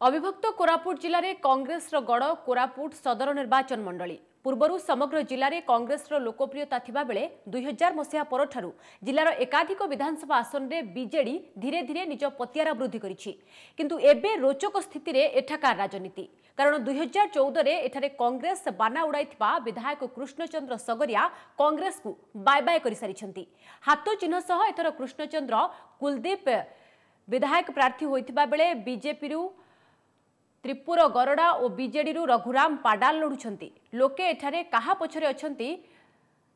अविभक्त कोरापुट जिले में कांग्रेस गड़ कोरापुट सदर निर्वाचन मंडली पूर्वर समग्र जिले में कांग्रेस लोकप्रियता थिबा बेले 2000 मसीहा परठारु जिलार एकाधिक विधानसभा आसन में बीजेडी धीरे धीरे निज पतियारा वृद्धि करिछि किंतु एबे रोचक स्थिति रे एठाकार राजनीति कारण 2014 रे एठारे कांग्रेस बाना उड़ाइथिबा विधायक कृष्णचंद्र सगरिया कांग्रेस को बाय बाय करि सारिछंती हाथ चिन्ह सह एथर कृष्णचंद्र कुलदीप विधायक प्रार्थी होइथिबा बेले बीजेपी त्रिपुर गरडा और बीजेडी रघुराम पाडाल लड़ुंट लोके एठारे कहा पछरे अछंती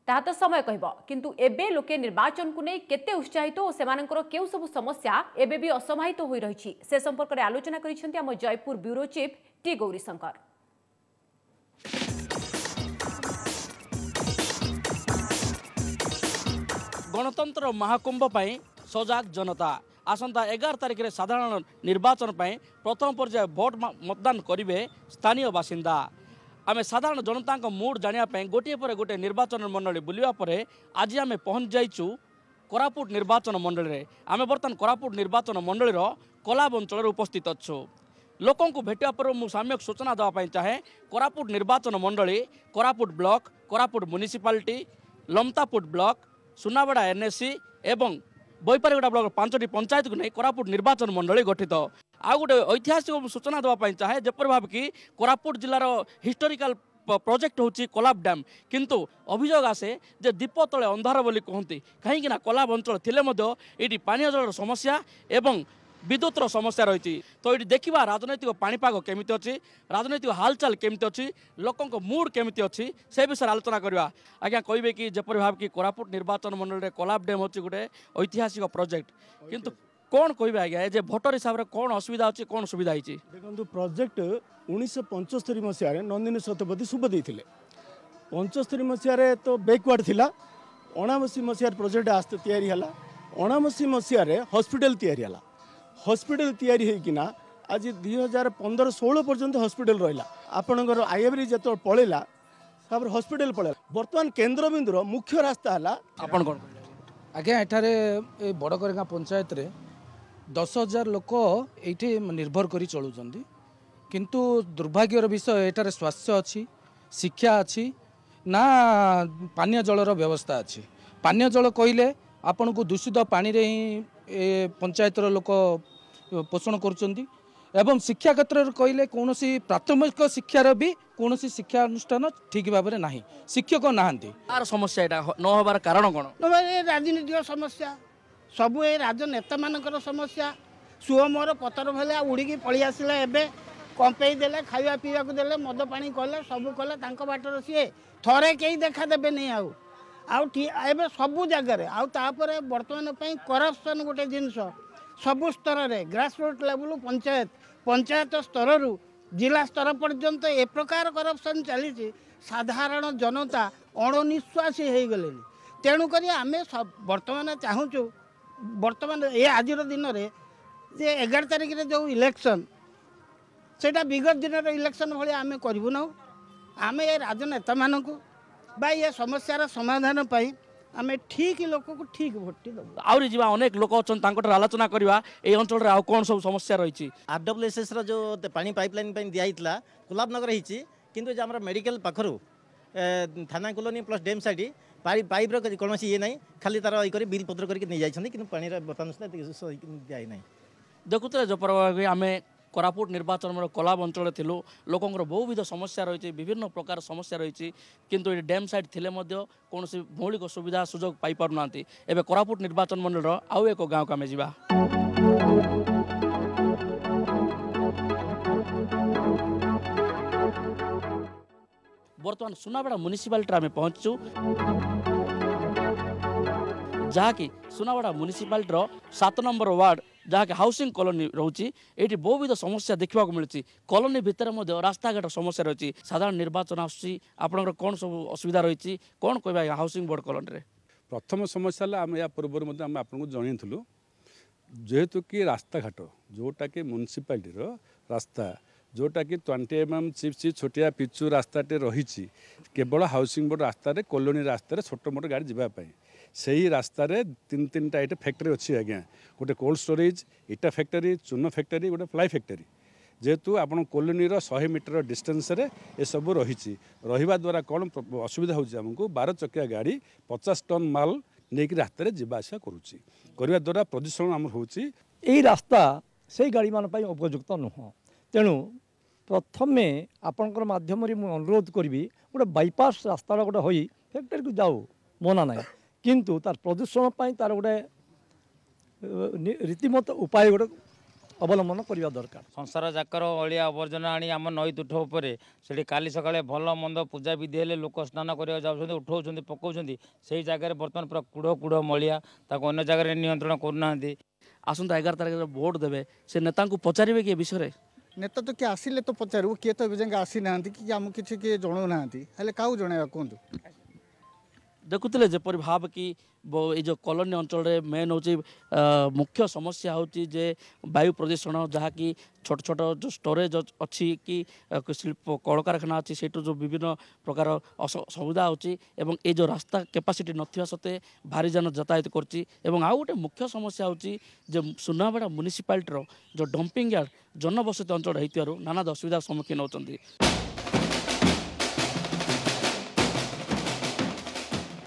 ताहा तो समय कहबो किंतु एबे लोके निर्वाचन को नहीं केते उत्साहित और सेमानकर केउ सब समस्या एबे भी असमाहित होई रहिछि से संपर्क में आलोचना करिसेंती हम Jaipur bureau chief T Gaurishankar. गणतंत्र महाकुंभ पई सजाग जनता आसंता 11 तारिख में साधारण निर्वाचन पर प्रथम पर्याय भोट मतदान करेंगे स्थानीय बासिंदा। आम साधारण जनता मूड जानापी गोटे पर गोटे निर्वाचन मंडली बुलवा पर आज आम पहुँच जाइचु कोरापुट निर्वाचन मंडली में। आम बर्तमान कोरापुट निर्वाचन मंडलीर कोलाब अंचल उपस्थित अच्छु लोकों को भेटा पर मु सम्यक सूचना देवाई चाहे कोरापुट निर्वाचन मंडली Koraput block Koraput municipality Lamtaput block Sunabeda NSC एवं बैपारीगुड़ा ब्लॉक 5टी पंचायत को नहीं कोरापुट निर्वाचन मंडली गठित आउ गोटे ऐतिहासिक सूचना देवाई चाहे जपर भाव कि कोरापुट जिलार हिस्टोरिकल प्रोजेक्ट होची कोलाब डैम किंतु अभियोग आसे जे दीप तले अंधार बोली कहती कहीं कोलाब अंचल थिले मध्य एटी पानी जलर समस्या एवं विद्युतर समस्या रही तो ये देखा राजनैतिक पाणीपाग केमिति अच्छी राजनैतिक हालचाल केमिति अच्छी लोकों मूड केमिति अच्छी से विषय आलोचना करवा आज्ञा कहे कि जपर भाव कि कोरापुट निर्वाचन मंडल में कोलाब डैम होची गोटे ऐतिहासिक प्रोजेक्ट किंतु कौन कहे आज्ञा जे भोटर हिसाब से कौन असुविधा अच्छी कौन सुविधा होती देखो प्रोजेक्ट 1975 मसीह नंदिनी शतपथी शुभ देते 75 मसीह तो बैकवर्ड थिला 79 मसीह प्रोजेक्ट आस्ते तैयारी हला 79 मसीह हॉस्पिटल तैयारी हला हॉस्पिटल तैयारी होकिना आज 2015-16 पर्यंत हॉस्पिटल रहा आपणकर आईएबरी जो पलैला हॉस्पिटल पलैला बर्तमान केन्द्र बिंदुर मुख्य रास्ता है आपण कौन आज्ञा एठारे बड़करेगा पंचायत रे 10,000 लोक ये निर्भर कर चलुँच किंतु दुर्भाग्यर विषय एठारे स्वास्थ्य अच्छी शिक्षा अच्छी ना पानीय जलर व्यवस्था अच्छी पानीय जल कहले आपण को दूषित पानी रे ही पंचायतर लोक पोषण करुँच एवं शिक्षा क्षेत्र में कहले कौन प्राथमिक शिक्षार भी कौन शिक्षा अनुष्ठान ठीक भाव में ना शिक्षक नहांती यार समस्या यहाँ न होबार कारण कौन राजनीतिक समस्या सबू ए राजनेता मानकर समस्या सुह मोर पतर भलिया उड़िकी पलि आसला एबे कंपेई देले खाଇବା पीवा देले मद पानी कले सबू कले तांको बाटर सी थरे कई देखा देबे नहीं आउ सबू जगार आउे बर्तमान करप्शन गोटे जिनस सबू स्तर में ग्रासरूट लेवल पंचायत स्तर रु जिला स्तर पर्यंत ए प्रकार करप्शन चली साधारण जनता अणनिश्वासी हो गले तेणुक आम बर्तमान चाहूँ बर्तमान ये आज दिन में जे 11 तारिख रे जो इलेक्शन सेटा विगत दिन इलेक्शन भाई आम करूँ ना आम ये राजनेता मानक बा ये समस्यार समाधान पाई आम ठीक लोक को ठीक भोट दबू आउरी जीवा अनेक लोक अच्छा आलोचना करवा ये अंचल रे कौन सब समस्या रही आरडब्ल्यूएसएस जो पानी पाइपलाइन दिखाई कोलाब नगर होती किंतु जो आम मेडिकल पाखर थाना colony plus dam side pipe कौन ये ना खाली तार ये बिल पत्र करके पानी बर्तमान सुधा दिखाई ना देखुते जपर आम कोरापुट निर्वाचन में कोलाब अंचल थिलु लोकंर बहुविध समस्या रही विभिन्न प्रकार समस्या रही किंतु ये डैम साइड थिले मध्य कौन मौलिक सुविधा सुजोग पाई पारना एवं कोरापुट निर्वाचन मंडल आउ एक गाँव को आम जा बर्तमान सुनाबड़ा म्युनिसिपालिटी आम पहुंचु जहाँकि सुनाबड़ा म्युनिसिपालिटी 7 नंबर वार्ड जहाँकि हाउसिंग कॉलोनी रोची ये बहुविध समस्या देखा मिलूँ कॉलोनी भितर रास्ताघाट समस्या रही साधारण निर्वाचन आसपणर कौन सब असुविधा रही कौन कह हाउसिंग बोर्ड कॉलोनी रे प्रथम समस्या आम या पूर्व आपको जनइलु जेहेतु कि रास्ताघाट जोटा कि म्युनिसिपालिटी रास्ता जोटा कि 20 mm चिप्स छोटिया पिचु रास्ताटे रही केवल हाउसिंग बोर्ड रास्ता कॉलोनी रास्तार छोट मोट गाड़ी जावाई से ही रास्तार 3-3टा फैक्ट्री अच्छी आज्ञा गोटे कोल्ड स्टोरेज इटा फैक्ट्री चून फैक्ट्री गोटे फ्लाई फैक्ट्री जेहेतु आपण कॉलोनी 100 मीटर डिस्टेंस रे ए सब रही रहा द्वारा कौन असुविधा होमको 12 चकिया गाड़ी 50 टन माल नहीं रास्ता जावा आसा करने द्वारा प्रदूषण आम यही रास्ता से गाड़ी मान उपयुक्त नुह तेणु प्रथमे आपणकर माध्यम अनुरोध करी गोटे बाईपास रास्ता गोटे हो फैक्ट्री को जाऊ मना ना किंतु तार प्रदूषण तार गोटे रीतिमत उपाय गोटे अवलम्बन करने दरकार संसार जाकर अलिया आवर्जना आनी आम नई तुठ उपर से काली सकाଳେ भल मंद पूजा विधि हेले लोक स्नान करने जाऊँ उठाऊँ पकाउं से जगह बर्तमान पूरा कूड़ कूड़ मलिया अन्य जगह नियंत्रण करना आसंता 11 तारिख भोट देवे से नेता को पचारे कि विषय नेता तो किए आसिले तो पचारू किए तो एवं आसी ना कि आम किसी किए जनाऊ ना क्या जन कहतु देखुले जपरी भाव कि ये जो कॉलोनी अंचल मेन हूँ मुख्य समस्या हूँ जे वायु प्रदूषण जहाँकि छोट छोट जो स्टोरेज अच्छी कि शिल्प कल कारखाना अच्छी से जो विभिन्न प्रकार सुविधा होची एवं ये जो रास्ता कैपेसिटी नथिया सत्वे भारी जान यातायात करची एवं आउ गोटे मुख्य समस्या होची जे सुनाबेड़ा म्युनिसिपालिटी जो डंपिंग यार्ड जनबसति अंचल होइतियारु नाना असुविधार सम्मुखीन होचंदी।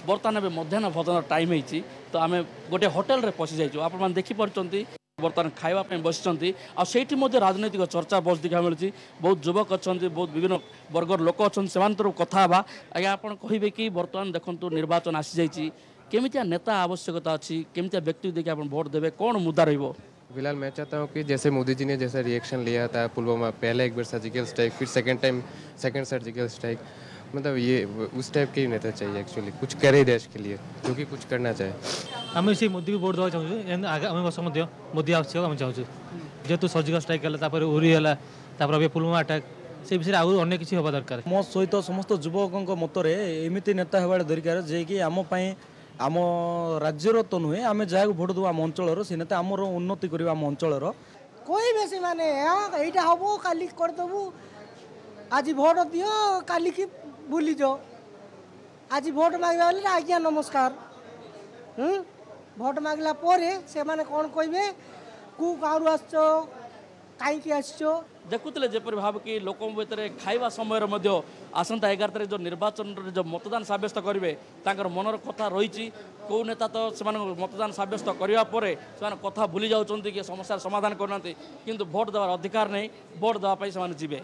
बर्तमान ए मध्याह्न भोजन टाइम होती तो आम गोटे होटेल रे पशि जाइए आप देखिपी बर्तमान खावाई बसी आठी राजनैतिक चर्चा बस देखा मिली बहुत युवक अच्छा बहुत विभिन्न वर्गर लोक अच्छा से कथा आज्ञा आप कहे कि बर्तमान देखो निर्वाचन आसी जाइए केमितिया नेता आवश्यकता अच्छी केमितिया व्यक्ति देखिए आप भोट देवे कौन मुद्दा रहिबो। फिलहाल मैं चाहता हूँ कि जैसे मोदी जी ने जैसा रिएक्शन लिया था पुलवामा पहले एक बार सर्जिकल स्ट्राइक फिर सेकंड सर्जिकल स्ट्राइक मतलब ये उस टाइप के ही नेता चाहिए एक्चुअली कुछ करे देश के लिए जो कि कुछ करना चाहे आम से मोदी को भोट देवा चाहूँ आगामी वर्ष मोदी आवश्यक आम चाहूँ जेहेतु सर्जिकल स्ट्राइक है उरी है अभी पुलवामा अटैक से विषय आउ अनेक किसी होगा दरकार मो सहित समस्त युवकों मतरे एमती नेता होगा दरकार जे कि आम आम राज्यर तो नुहे आम जहाँ भोट देव आम अंचल से नेता आमर उन्नति कर आम अंचल कोई बेसी माने यहाँ हम काली करदेबू आज भोट दियो काली की भूली जाओ आज भोट मांगला बेले आज्ञा नमस्कार भोट मांगला पोरे से माने कौन कहबे कु गाँव आसचो कहीं आसचो देखुले जपर भाव कि लोक भितर खाइबा समय आसंता 11 तारिख जो निर्वाचन जो मतदान सब्यस्त करेंगे मनर कथा रही कौ नेता तो से मतदान सब्यस्त करने से कथा भूली जाऊँ कि समस्या समाधान करना किंतु भोट देवार अधिकार नहीं भोट देवाई से जीवे।